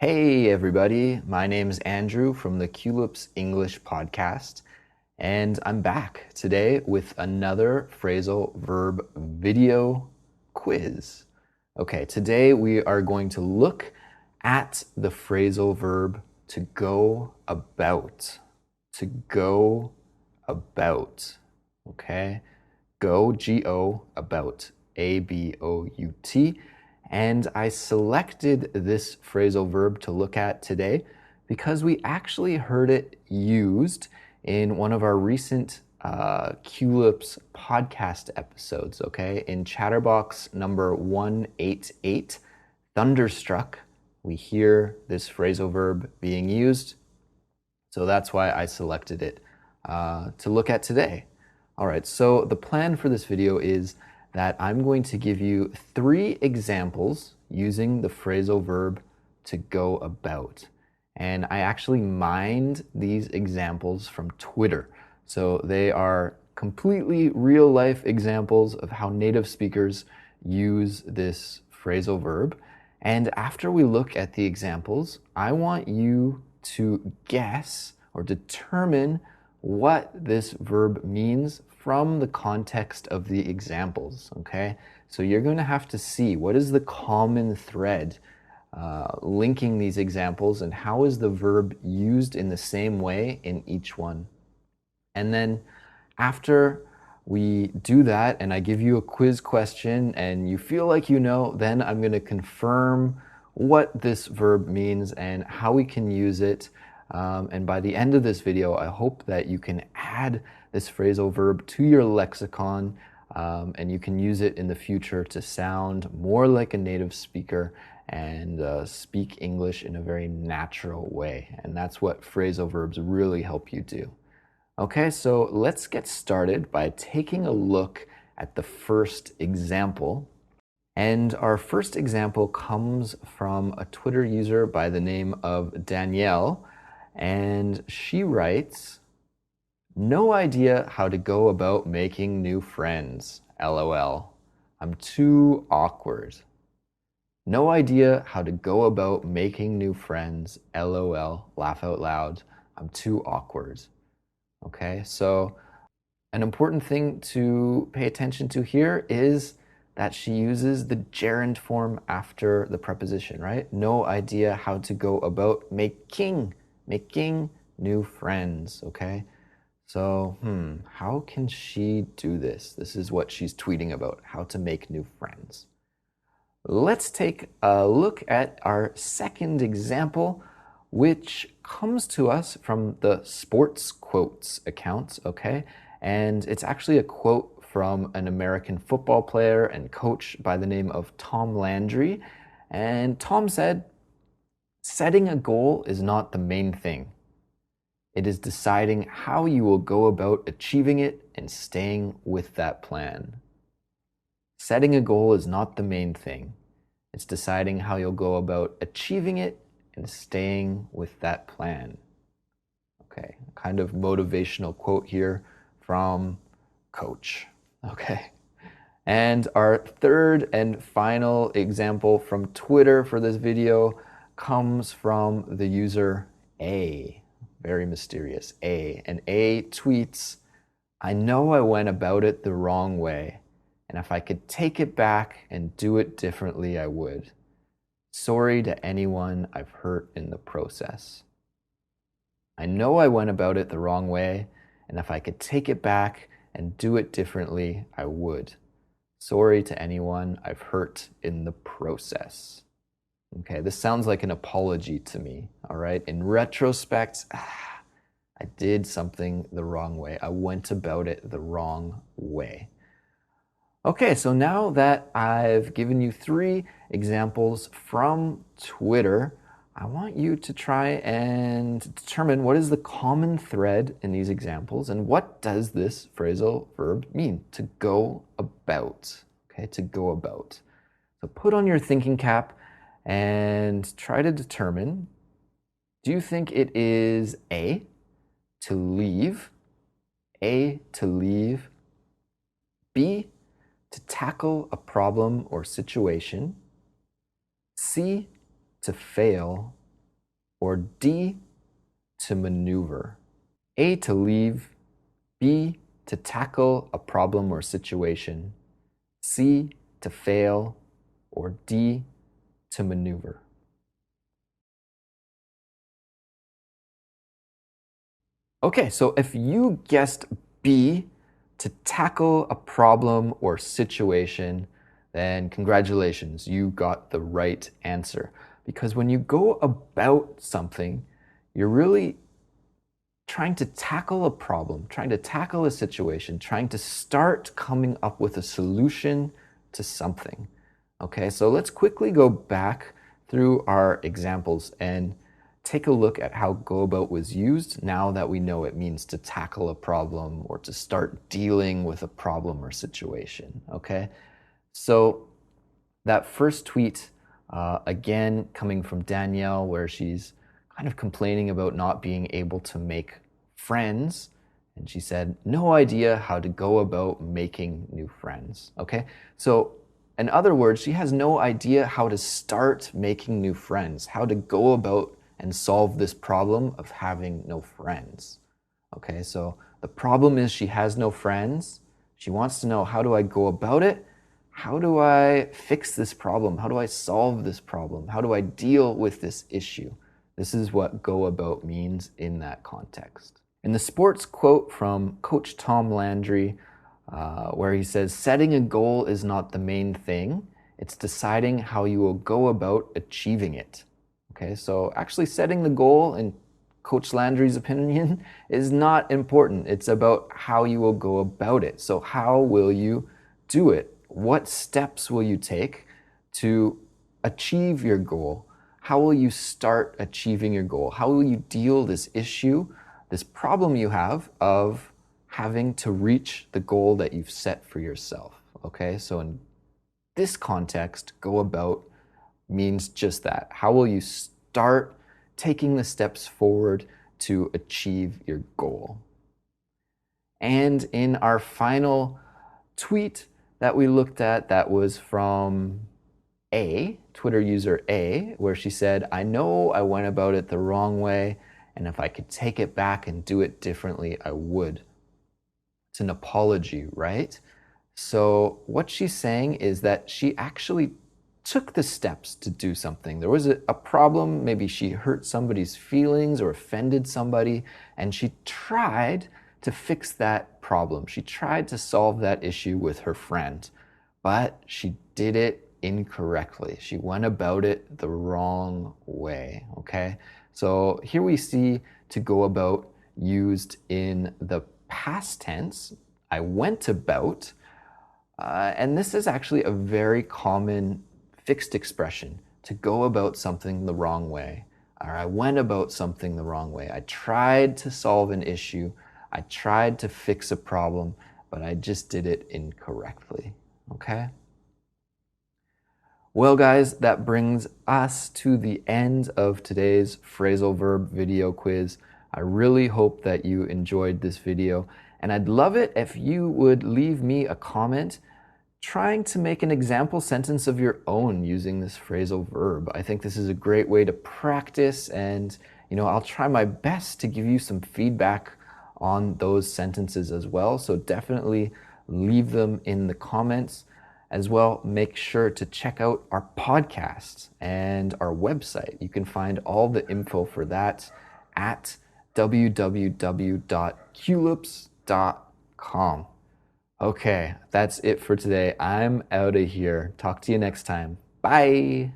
Hey everybody, my name's Andrew from the Culips English podcast, and I'm back today with another phrasal verb video quiz. Okay, today we are going to look at the phrasal verb to go about. To go about. Okay, go, G-O, about, A-B-O-U-T. And I selected this phrasal verb to look at today because we actually heard it used in one of our recent Culips podcast episodes, okay? In Chatterbox number 188, Thunderstruck, we hear this phrasal verb being used. So that's why I selected it to look at today. All right, so the plan for this video is that I'm going to give you 3 examples using the phrasal verb to go about. And I actually mined these examples from Twitter. So they are completely real life examples of how native speakers use this phrasal verb. And after we look at the examples, I want you to guess or determine what this verb means from the context of the examples, okay? So you're going to have to see what is the common thread linking these examples and how is the verb used in the same way in each one. And then after we do that and I give you a quiz question and you feel like you know, then I'm going to confirm what this verb means and how we can use it. And by the end of this video, I hope that you can add this phrasal verb to your lexicon and you can use it in the future to sound more like a native speaker and speak English in a very natural way. And that's what phrasal verbs really help you do. Okay, so let's get started by taking a look at the first example. And our first example comes from a Twitter user by the name of Danielle. And she writes, "No idea how to go about making new friends. LOL. I'm too awkward." No idea how to go about making new friends. LOL. Laugh out loud. I'm too awkward. Okay, so an important thing to pay attention to here is that she uses the gerund form after the preposition, right? No idea how to go about making new friends, okay? So, how can she do this? This is what she's tweeting about, how to make new friends. Let's take a look at our second example, which comes to us from the Sports Quotes account, okay? And it's actually a quote from an American football player and coach by the name of Tom Landry. And Tom said, "Setting a goal is not the main thing. It is deciding how you will go about achieving it and staying with that plan." Setting a goal is not the main thing. It's deciding how you'll go about achieving it and staying with that plan. Okay, kind of motivational quote here from Coach. Okay. And our third and final example from Twitter for this video comes from the user A. Very mysterious, A. And A tweets, "I know I went about it the wrong way, and if I could take it back and do it differently, I would. Sorry to anyone I've hurt in the process." I know I went about it the wrong way, and if I could take it back and do it differently, I would. Sorry to anyone I've hurt in the process. Okay, this sounds like an apology to me, all right? In retrospect, I did something the wrong way. I went about it the wrong way. Okay, so now that I've given you 3 examples from Twitter, I want you to try and determine what is the common thread in these examples and what does this phrasal verb mean, to go about, okay, to go about. So put on your thinking cap and try to determine, do you think it is A, to leave, A, to leave, B, to tackle a problem or situation, C, to fail, or D, to maneuver? A, to leave, B, to tackle a problem or situation, C, to fail, or D, to maneuver? Okay, so if you guessed B, to tackle a problem or situation, then congratulations, you got the right answer. Because when you go about something, you're really trying to tackle a problem, trying to tackle a situation, trying to start coming up with a solution to something. Okay, so let's quickly go back through our examples and take a look at how go about was used now that we know it means to tackle a problem or to start dealing with a problem or situation. Okay, so that first tweet, again, coming from Danielle, where she's kind of complaining about not being able to make friends. And she said, no idea how to go about making new friends. Okay, so in other words, she has no idea how to start making new friends, how to go about and solve this problem of having no friends. Okay, so the problem is she has no friends. She wants to know, how do I go about it? How do I fix this problem? How do I solve this problem? How do I deal with this issue? This is what go about means in that context. In the sports quote from Coach Tom Landry, where he says, setting a goal is not the main thing, it's deciding how you will go about achieving it. Okay, so actually setting the goal, in Coach Landry's opinion, is not important. It's about how you will go about it. So how will you do it? What steps will you take to achieve your goal? How will you start achieving your goal? How will you deal this issue, this problem you have of having to reach the goal that you've set for yourself? Okay, so in this context, go about means just that. How will you start taking the steps forward to achieve your goal? And in our final tweet that we looked at, that was from A, Twitter user A, where she said, I know I went about it the wrong way, and if I could take it back and do it differently, I would. It's an apology, right? So what she's saying is that she actually took the steps to do something. There was a problem, maybe she hurt somebody's feelings or offended somebody, and she tried to fix that problem. She tried to solve that issue with her friend, but she did it incorrectly. She went about it the wrong way, okay? So here we see to go about used in the past tense. I went about, and this is actually a very common fixed expression, to go about something the wrong way. Or I went about something the wrong way. I tried to solve an issue. I tried to fix a problem, but I just did it incorrectly. Okay? Well, guys, that brings us to the end of today's phrasal verb video quiz. I really hope that you enjoyed this video, and I'd love it if you would leave me a comment trying to make an example sentence of your own using this phrasal verb. I think this is a great way to practice, and I'll try my best to give you some feedback on those sentences as well. So definitely leave them in the comments. As well, make sure to check out our podcast and our website. You can find all the info for that at www.culips.com. Okay, that's it for today. I'm out of here. Talk to you next time. Bye.